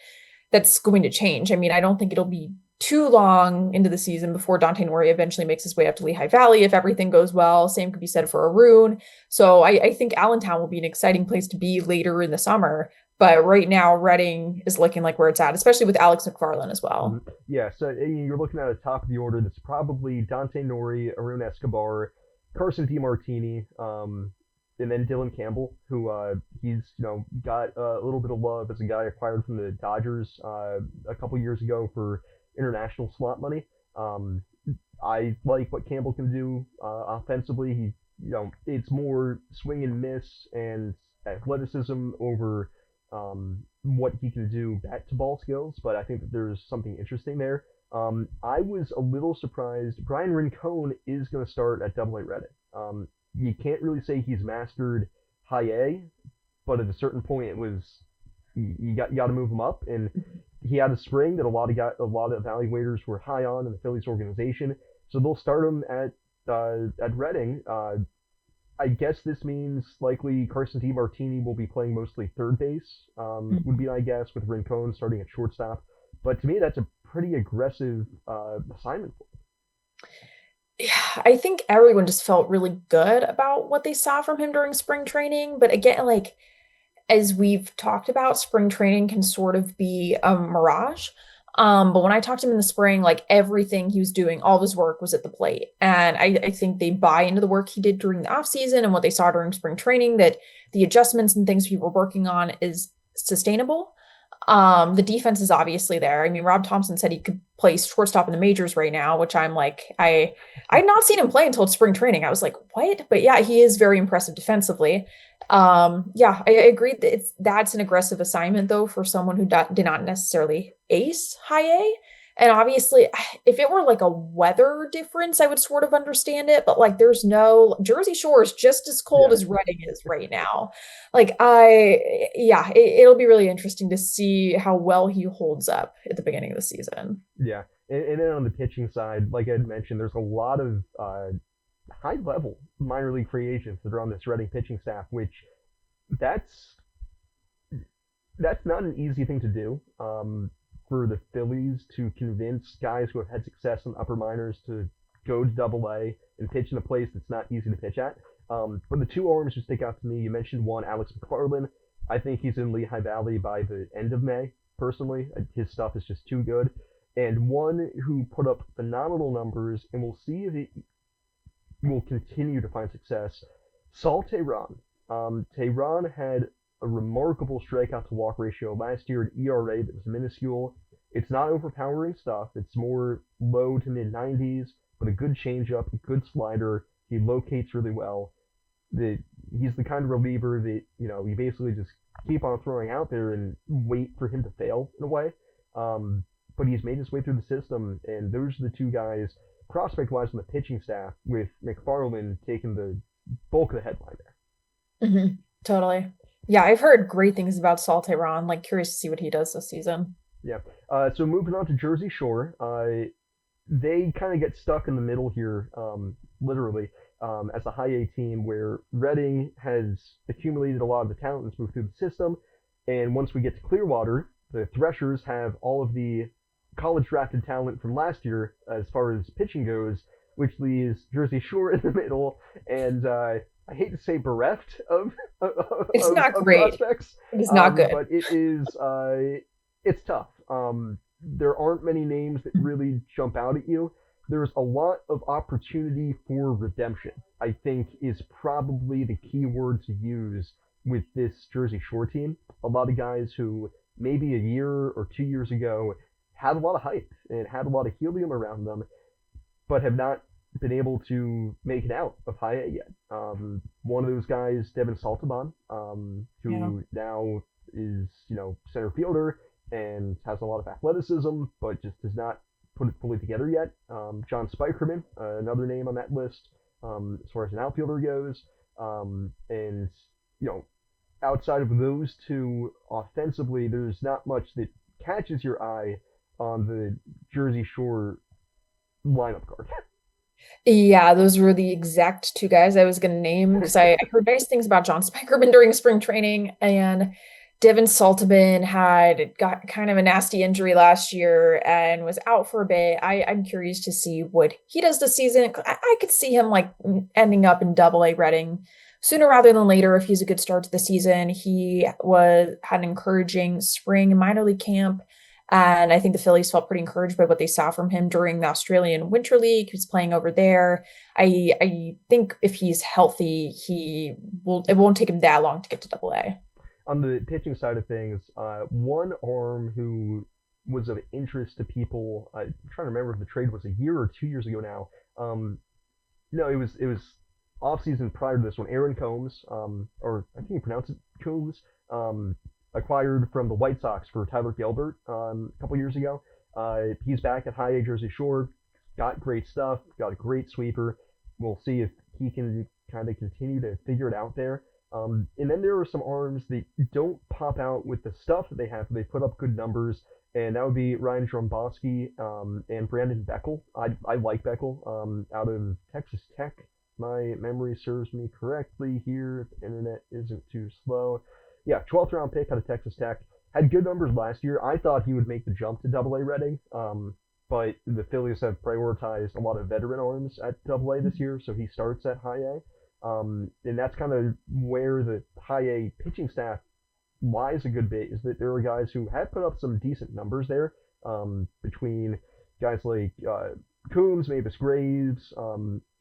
that's going to change. I mean, I don't think it'll be too long into the season before Dante Nori eventually makes his way up to Lehigh Valley if everything goes well. Same could be said for Arun. So I think Allentown will be an exciting place to be later in the summer. But right now, Reading is looking like where it's at, especially with Alex McFarland as well. Yeah, so you're looking at the top of the order. That's probably Dante Nori, Arun Escobar, Carson DiMartini, and then Dylan Campbell, who he's got a little bit of love as a guy acquired from the Dodgers a couple years ago for international slot money. Um, I like what Campbell can do offensively. He it's more swing and miss and athleticism over what he can do bat to ball skills, but I think that there's something interesting there. I was a little surprised. Brian Rincon is going to start at Double A Reading. You can't really say he's mastered high A, but at a certain point, it was you got to move him up, and he had a spring that a lot of evaluators were high on in the Phillies organization, so they'll start him at Reading. I guess this means likely Carson DiMartini will be playing mostly third base, would be my guess, with Rincon starting at shortstop. But to me, that's a pretty aggressive assignment for him. Yeah, I think everyone just felt really good about what they saw from him during spring training. But again, like as we've talked about, spring training can sort of be a mirage. But when I talked to him in the spring, like everything he was doing, all of his work was at the plate. And I think they buy into the work he did during the off season and what they saw during spring training, that the adjustments and things we were working on is sustainable. The defense is obviously there. I mean, Rob Thompson said he could play shortstop in the majors right now, which I'm like, I'd not seen him play until spring training. I was like, what? But yeah, he is very impressive defensively. Yeah, I agree that that's an aggressive assignment though for someone who did not necessarily ace high A. And obviously, if it were like a weather difference, I would sort of understand it. But like, there's no Jersey Shore is just as cold Yeah, as Reading is right now. Like, yeah, it'll be really interesting to see how well he holds up at the beginning of the season. yeah. And then on the pitching side, like I had mentioned, there's a lot of high level minor league free agents that are on this Reading pitching staff, which that's that's not an easy thing to do. For the Phillies to convince guys who have had success in upper minors to go to Double A and pitch in a place that's not easy to pitch at. But the two arms who stick out to me, you mentioned one, Alex McFarland. I think he's in Lehigh Valley by the end of May. Personally, his stuff is just too good. And one who put up phenomenal numbers, and we'll see if it will continue to find success. Saul Tehran. Tehran had a remarkable strikeout to walk ratio last year, an ERA that was minuscule. It's not overpowering stuff. It's more low to mid 90s, but a good changeup, a good slider. He locates really well. He's the kind of reliever that you basically just keep on throwing out there and wait for him to fail in a way. But he's made his way through the system, and those are the two guys prospect-wise on the pitching staff, with McFarland taking the bulk of the headline there. Totally. Yeah, I've heard great things about Salte Ron. Like, curious to see what he does this season. Yeah. So moving on to Jersey Shore, they kind of get stuck in the middle here, literally, as a high A team where Reading has accumulated a lot of the talent that's moved through the system. And once we get to Clearwater, the Threshers have all of the college drafted talent from last year as far as pitching goes, which leaves Jersey Shore in the middle. And I hate to say bereft It's not of great. prospects, It is not good. but it's tough. There aren't many names that really jump out at you. There's a lot of opportunity for redemption, I think, is probably the key word to use with this Jersey Shore team. A lot of guys who maybe a year or 2 years ago had a lot of hype and had a lot of helium around them, but have not been able to make it out of high A yet. One of those guys, Devin Saltaban, Yeah. who now is center fielder. and has a lot of athleticism, but just does not put it fully together yet. John Spikerman, another name on that list as far as an outfielder goes. And, you know, outside of those two, offensively, there's not much that catches your eye on the Jersey Shore lineup card. Yeah, those were the exact two guys I was going to name because I heard nice things about John Spikerman during spring training, and Devin Saltman had got kind of a nasty injury last year and was out for a bit. I'm curious to see what he does this season. I could see him like ending up in Double A Reading sooner rather than later if he's a good start to the season. He was had an encouraging spring minor league camp. And I think the Phillies felt pretty encouraged by what they saw from him during the Australian Winter League. He was playing over there. I think if he's healthy, it won't take him that long to get to Double A. On the pitching side of things, one arm who was of interest to people. I'm trying to remember if the trade was a year or 2 years ago now. No, it was off season prior to this one. Aaron Combs, or I think you pronounce it Combs, acquired from the White Sox for Tyler Gilbert a couple years ago. He's back at High A Jersey Shore. Got great stuff. Got a great sweeper. We'll see if he can kind of continue to figure it out there. And then there are some arms that don't pop out with the stuff that they have. They put up good numbers, and that would be Ryan Dromboski and Brandon Beckel. I like Beckel out of Texas Tech. My memory serves me correctly here. If the internet isn't too slow. Yeah, 12th round pick out of Texas Tech. Had good numbers last year. I thought he would make the jump to Double A Reading, but the Phillies have prioritized a lot of veteran arms at Double A this year, so he starts at High A. And that's kind of where the High A pitching staff lies a good bit, is that there are guys who have put up some decent numbers there, between guys like Coombs, Mavis Graves,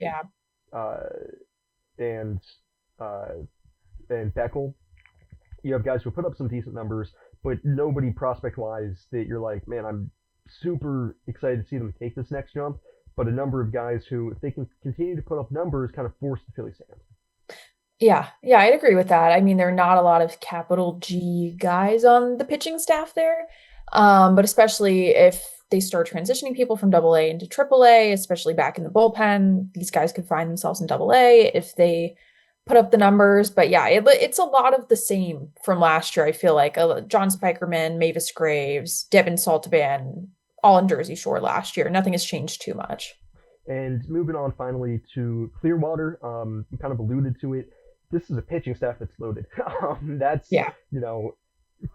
Yeah. uh, and Beckel. You have guys who put up some decent numbers, but nobody prospect-wise that you're like, man, I'm super excited to see them take this next jump. But a number of guys who, if they can continue to put up numbers, kind of force the Phillies' hand. Yeah, I'd agree with that. I mean, there are not a lot of capital G guys on the pitching staff there. But especially if they start transitioning people from Double A into Triple A, especially back in the bullpen, these guys could find themselves in Double A if they put up the numbers. But yeah, it's a lot of the same from last year. I feel like John Spikerman, Mavis Graves, Devin Saltaban, all in Jersey Shore last year. Nothing has changed too much. And moving on finally to Clearwater, we kind of alluded to it. This is a pitching staff that's loaded. That's, Yeah.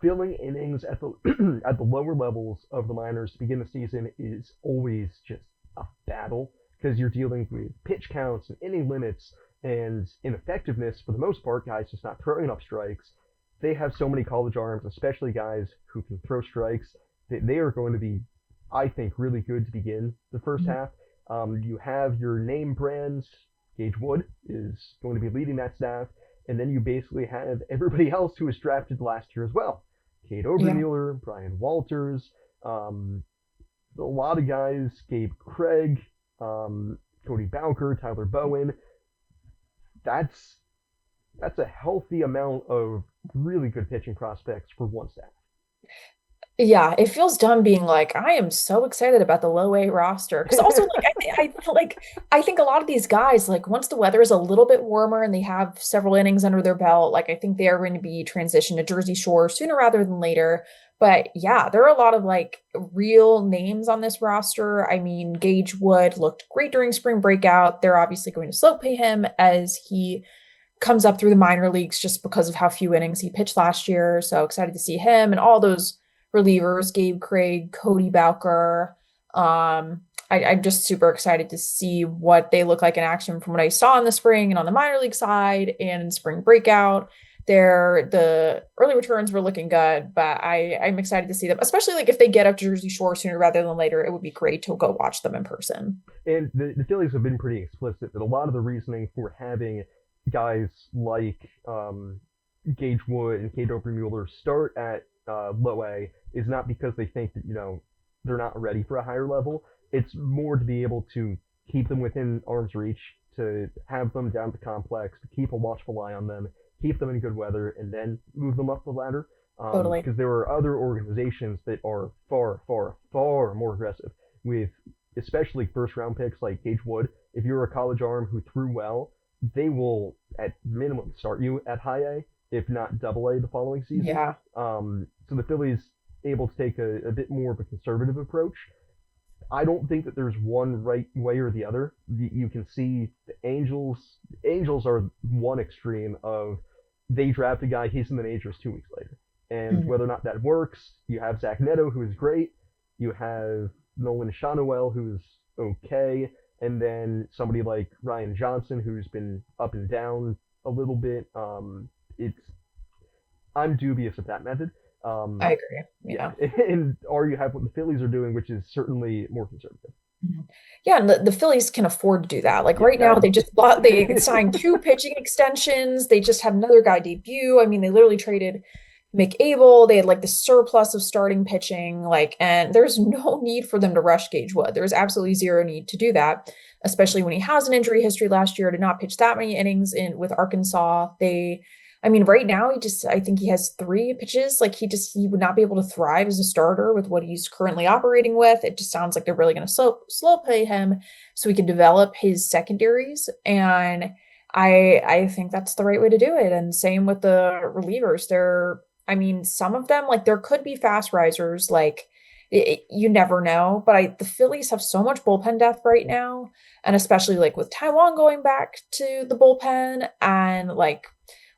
filling innings at the at the lower levels of the minors to begin the season is always just a battle because you're dealing with pitch counts and inning limits and ineffectiveness for the most part. Guys just not throwing enough strikes. They have so many college arms, especially guys who can throw strikes. They are going to be, I think, really good to begin the first half. You have your name brands. Gage Wood is going to be leading that staff. And then you basically have everybody else who was drafted last year as well. Kate Obermueller, Brian Walters, a lot of guys, Gabe Craig, Cody Bowker, Tyler Bowen. That's a healthy amount of really good pitching prospects for one staff. Yeah, it feels dumb being like, I am so excited about the low A roster. Because also, like, I think a lot of these guys, like, once the weather is a little bit warmer and they have several innings under their belt, like, I think they are going to be transitioned to Jersey Shore sooner rather than later. But yeah, there are a lot of like real names on this roster. I mean, Gage Wood looked great during spring breakout. They're obviously going to slow pay him as he comes up through the minor leagues just because of how few innings he pitched last year. So excited to see him and all those relievers, Gabe Craig, Cody Bowker. I'm just super excited to see what they look like in action from what I saw in the spring and on the minor league side and in spring breakout. The early returns were looking good, but I'm excited to see them, especially like if they get up to Jersey Shore sooner rather than later. It would be great to go watch them in person. And the Phillies have been pretty explicit that a lot of the reasoning for having guys like Gage Wood and Kate Obermueller start at low A is not because they think that they're not ready for a higher level. It's more to be able to keep them within arm's reach, to have them down the complex, to keep a watchful eye on them, keep them in good weather, and then move them up the ladder. Totally. Because there are other organizations that are far, far, far more aggressive with, especially first round picks like Gage Wood. If you're a college arm who threw well, they will at minimum start you at high A, if not double A the following season. Yeah. So the Phillies able to take a bit more of a conservative approach. I don't think that there's one right way or the other. You can see the Angels. Angels are one extreme of they draft a guy, he's in the majors 2 weeks later, and Mhm. whether or not that works, you have Zach Neto, who is great. You have Nolan Schanuel, who's okay, and then somebody like Ryan Johnson, who's been up and down a little bit. It's I'm dubious of that method. I Um, agree. yeah, Yeah. and or you have what the Phillies are doing, which is certainly more conservative. Mhm. Yeah, and the Phillies can afford to do that. Like Yeah, right now, that. they signed two pitching extensions. They just had another guy debut. I mean, they literally traded McAble. They had like the surplus of starting pitching. Like, and there's no need for them to rush Gage Wood. There's absolutely zero need to do that, especially when he has an injury history last year, did not pitch that many innings in with Arkansas. I mean, right now I think he has three pitches. Like he would not be able to thrive as a starter with what he's currently operating with. It just sounds like they're really going to slow play him so he can develop his secondaries. And I think that's the right way to do it. And same with the relievers. I mean, some of them, like there could be fast risers, like you never know. But the Phillies have so much bullpen depth right now, and especially like with Taiwan going back to the bullpen and like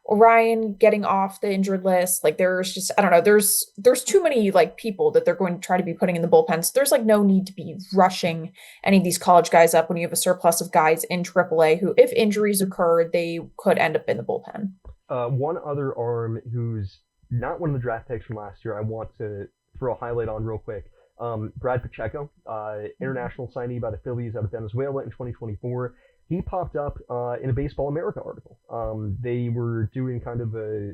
Orion getting off the injured list. Like there's just I don't know, there's too many like people that they're going to try to be putting in the bullpen. So there's like no need to be rushing any of these college guys up when you have a surplus of guys in AAA who, if injuries occurred, they could end up in the bullpen. One other arm who's not one of the draft picks from last year, I want to throw a highlight on real quick. Brad Pacheco, international signee by the Phillies out of Venezuela in 2024. He popped up in a Baseball America article. They were doing kind of a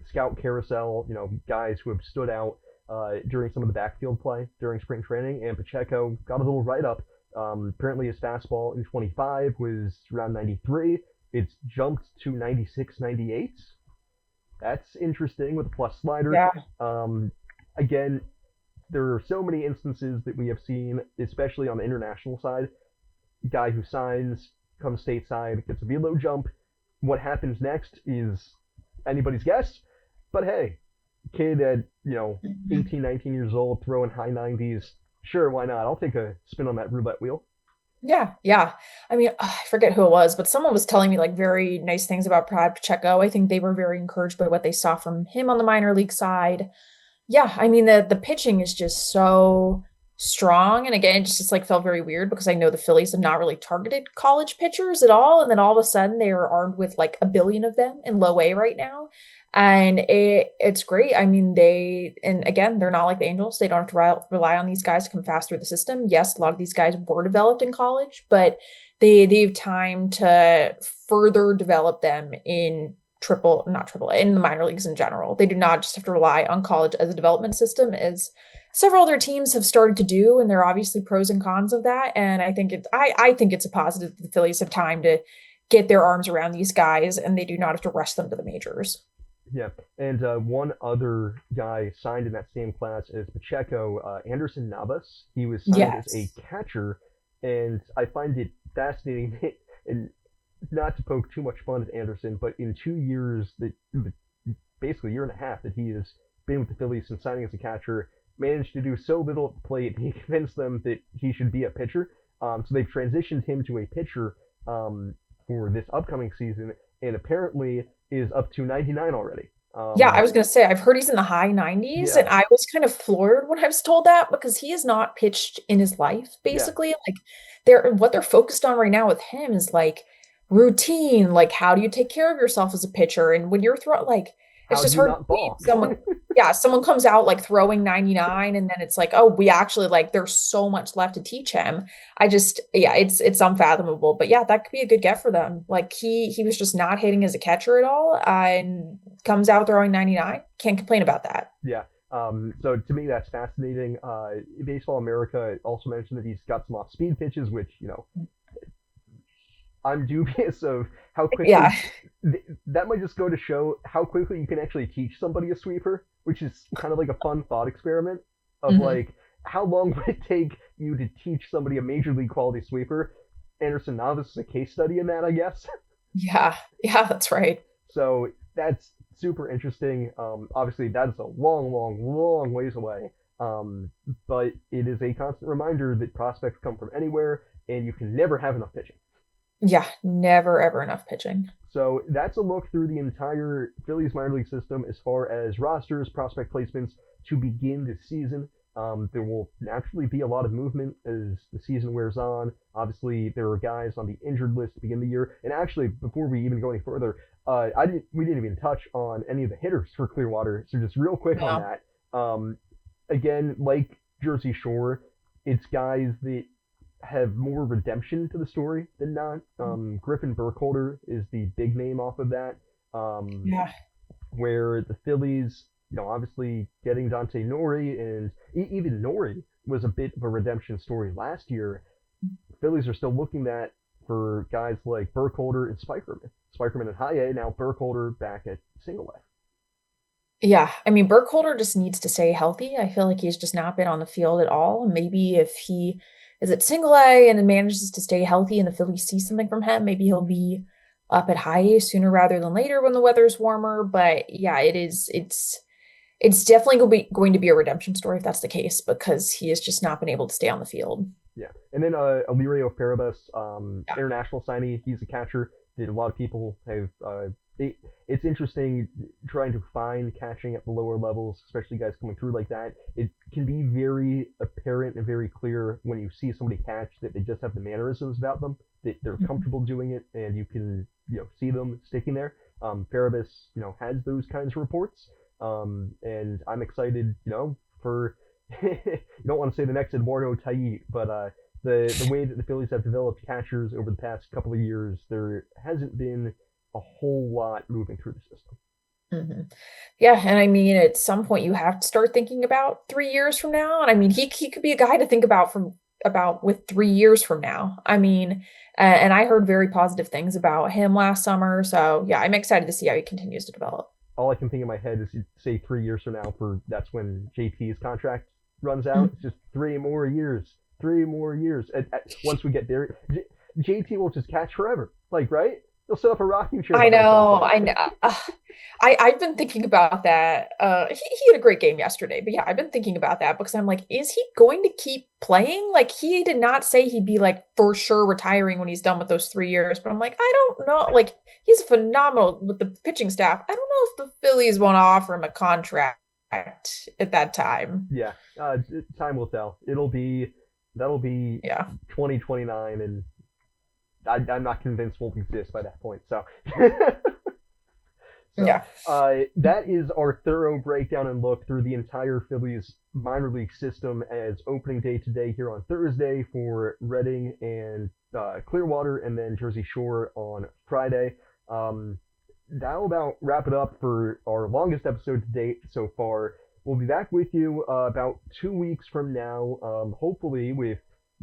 scout carousel, guys who have stood out during some of the backfield play during spring training, and Pacheco got a little write up. Apparently, his fastball in 25 was around 93. It's jumped to 96, 98. That's interesting with a plus slider. Yeah. Um, Again, there are so many instances that we have seen, especially on the international side. Guy who signs, comes stateside, gets a velo jump. What happens next is anybody's guess. But hey, kid at, Mhm. 18, 19 years old, throwing high 90s. Sure, why not? I'll take a spin on that roulette wheel. Yeah, yeah. I mean, I forget who it was, but someone was telling me like very nice things about Brad Pacheco. I think they were very encouraged by what they saw from him on the minor league side. Yeah, I mean the pitching is just so strong. And again, it just like felt very weird because I know the Phillies have not really targeted college pitchers at all. And then all of a sudden they are armed with like a billion of them in low A right now. And it's great. I mean, and again, they're not like the Angels. They don't have to rely on these guys to come fast through the system. Yes, a lot of these guys were developed in college, but they have time to further develop them in not triple A, in the minor leagues in general. They do not just have to rely on college as a development system, as several other teams have started to do, and there are obviously pros and cons of that. And I think it's a positive that the Phillies have time to get their arms around these guys, and they do not have to rush them to the majors. Yeah, and one other guy signed in that same class as Pacheco, Anderson Navas. He was signed as a Yes. catcher, and I find it fascinating. And not to poke too much fun at Anderson, but in 2 years, basically a year and a half that he has been with the Phillies since signing as a catcher, managed to do so little at the plate, he convinced them that he should be a pitcher. So they've transitioned him to a pitcher for this upcoming season, and apparently is up to 99 already. Yeah, I was going to say, I've heard he's in the high 90s, Yeah, and I was kind of floored when I was told that because he has not pitched in his life, yeah. basically. Like, what they're focused on right now with him is like routine, like how do you take care of yourself as a pitcher? And when you're like, it's How do just you hard to not believe balk? someone comes out like throwing 99, and then it's like, oh, we actually like there's so much left to teach him. Yeah, it's unfathomable. But yeah, that could be a good get for them. Like he was just not hitting as a catcher at all, and comes out throwing 99. Can't complain about that. Yeah. So to me, that's fascinating. Baseball America also mentioned that he's got some off-speed pitches, which I'm dubious of how Yeah. quickly that might just go to show how quickly you can actually teach somebody a sweeper, which is kind of like a fun thought experiment of Hmm. like how long would it take you to teach somebody a major league quality sweeper? Anderson Novice is a case study in that, I guess. Yeah. Yeah, that's right. So that's super interesting. Obviously, that's a long, long, long ways away. But it is a constant reminder that prospects come from anywhere, and you can never have enough pitching. Yeah, never ever enough pitching. So that's a look through the entire Phillies minor league system as far as rosters, prospect placements to begin this season. There will naturally be a lot of movement as the season wears on. Obviously, there are guys on the injured list to begin the year. And actually, before we even go any further, we didn't even touch on any of the hitters for Clearwater. So just real quick on No. that. Again, like Jersey Shore, it's guys that have more redemption to the story than not. Griffin Burkholder is the big name off of that. Um, Yeah. where the Phillies, obviously getting Dante Nori and even Nori was a bit of a redemption story last year. The Phillies are still looking at for guys like Burkholder and Spikerman. Spikerman at high A, now Burkholder back at single A. Yeah, I mean, Burkholder just needs to stay healthy. I feel like he's just not been on the field at all. Maybe if he is at single A and manages to stay healthy and the Phillies see something from him, maybe he'll be up at high A sooner rather than later when the weather's warmer. But yeah, it's definitely going to be a redemption story if that's the case because he has just not been able to stay on the field. Yeah, and then Alirio Farabas, Yeah. international signee. He's a catcher that a lot of people have. It's interesting trying to find catching at the lower levels, especially guys coming through like that. It can be very apparent and very clear when you see somebody catch that they just have the mannerisms about them, that they're Mhm. comfortable doing it, and you can see them sticking there. Farabas, has those kinds of reports, and I'm excited, for you don't want to say the next Eduardo Tait, but the way that the Phillies have developed catchers over the past couple of years, there hasn't been a whole lot moving through the system. Mhm. Yeah, and I mean, at some point you have to start thinking about 3 years from now. And I mean, he could be a guy to think about from about with 3 years from now. I mean, and I heard very positive things about him last summer. So yeah, I'm excited to see how he continues to develop. All I can think in my head is say 3 years from now, for that's when JT's contract runs out. Mhm. It's just 3 more years, 3 more years. Once we get there, JT will just catch forever. Like, right? He'll set up a rocking chair I behind home know, plate. I know. I've been thinking about that. He had a great game yesterday, but yeah, I've been thinking about that because I'm like, is he going to keep playing? Like, he did not say he'd be like for sure retiring when he's done with those 3 years, but I'm like, I don't know. Like, he's phenomenal with the pitching staff. I don't know if the Phillies want to offer him a contract at that time. Yeah, time will tell. That'll be Yeah. 2029, and I'm not convinced won't exist by that point. So, so Yeah. that is our thorough breakdown and look through the entire Phillies minor league system as opening day today here on Thursday for Reading and Clearwater, and then Jersey Shore on Friday. That'll about wrap it up for our longest episode to date so far. We'll be back with you about 2 weeks from now, hopefully with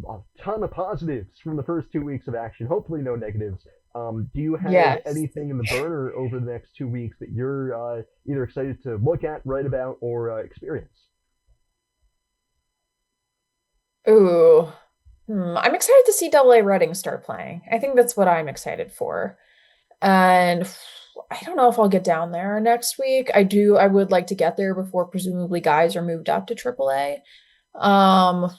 a ton of positives from the first 2 weeks of action. Hopefully, no negatives. Do you have Yes. anything in the burner over the next 2 weeks that you're either excited to look at, write about, or experience? Ooh. I'm excited to see Double A Reading start playing. I think that's what I'm excited for. And I don't know if I'll get down there next week. I would like to get there before presumably guys are moved up to AAA. I'm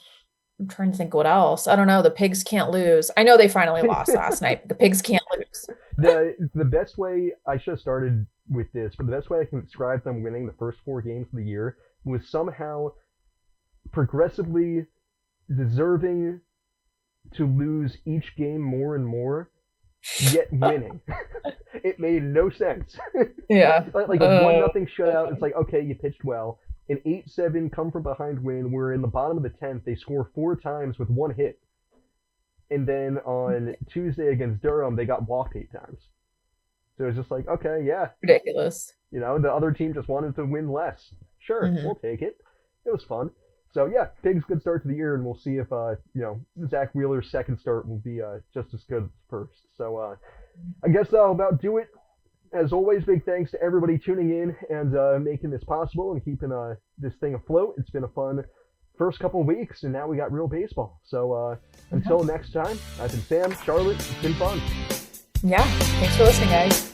trying to think what else. I don't know. The Pigs can't lose. I know they finally lost last night, but the Pigs can't lose. The best way I should have started with this, but the best way I can describe them winning the first 4 games of the year was somehow progressively deserving to lose each game more and more, yet winning. It made no sense. Yeah. Like a 1-0 shutout. It's like, okay, you pitched well. An 8-7 come from behind win. We're in the bottom of the 10th. They score 4 times with 1 hit. And then on Tuesday against Durham, they got walked 8 times. So it's just like, okay, yeah, Ridiculous. the other team just wanted to win less. Sure, Hmm. we'll take it. It was fun. So yeah, Pigs good start to the year, and we'll see if Zach Wheeler's second start will be just as good as first. So I guess that'll about do it. As always, big thanks to everybody tuning in and making this possible and keeping this thing afloat. It's been a fun first couple of weeks, and now we got real baseball. So until next time, I've been Sam, Charlotte. It's been fun. Yeah, thanks for listening, guys.